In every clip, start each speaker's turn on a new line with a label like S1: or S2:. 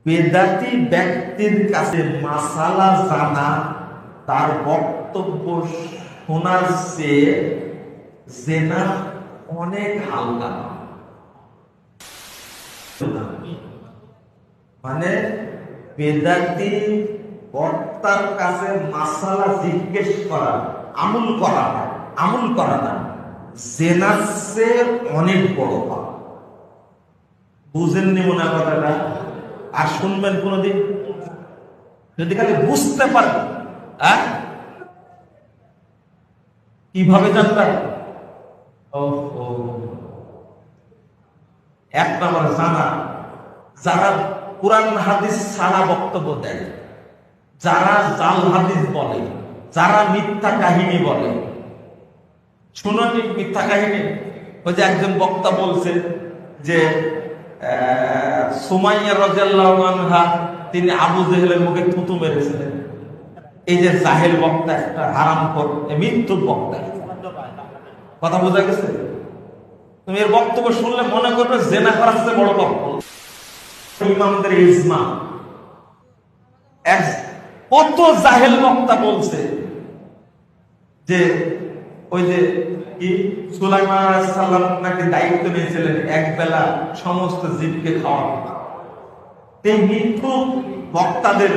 S1: বেদাতি ব্যক্তির কাছে মাসালা জানা, তার বক্তব্য শোনার চেয়ে জেনা অনেক হালকা। মানে বেদাতি বক্তার কাছে মাসালা জিজ্ঞেস করা, আমল করা না জেনার চেয়ে অনেক বড় পাপ। বুঝেননি মনে হয় কথাটা? আর শুনবেন কোনদিন যদি খালি বুঝতে পারেন। কিভাবে জানবেন? এক নম্বর জানা, যারা কুরআন হাদিস ছাড়া বক্তব্য দেয়, যারা জাল হাদিস বলে, যারা মিথ্যা কাহিনী বলে। শুনুন মিথ্যা কাহিনী। ওই যে একজন বক্তা বলছে যে সুমাইয়া রাদিয়াল্লাহু আনহা তিনি আবু জেহেলের মুখে থুতু মেরেছিলেন। এই যে জাহেল বক্তা, একটা হারামখোর, মৃত্যু বক্তা। কথা বোঝা গেছে? তুমি এর বক্তব্য শুনলে মনে করবে জেনা করার চেয়ে বড় পাপ। ইমামদের ইজমা। কত জাহেল বক্তা বলছে যে ওই যে কি সুলাইমান আলাইহিস সালাম নাকি দায়িত্ব নিয়েছিলেন এক বেলা সমস্ত জীবকে খাওয়া। এই মৃত্যু বক্তাদের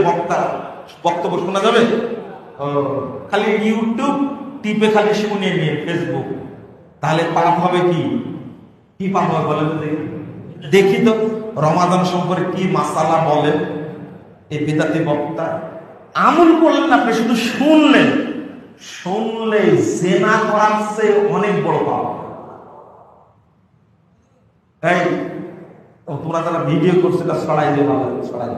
S1: বক্তব্য শোনা যাবে? খালি ইউটিউব টিপে খালি শুনে নিয়ে ফেসবুক, তাহলে পাপ হবে কি পাপ হবে বলেন? দেখি তো রমাদান সম্পর্কে কি মাসালা বলেন এই বিদাতি বক্তা। আমল করলেন আপনি, শুধু শুনলে জেনা করার চেয়ে অনেক বড় পাপ। তাই তোমরা যারা ভিডিও করছে তা ছড়াই দিয়ে ভালো, ছড়াই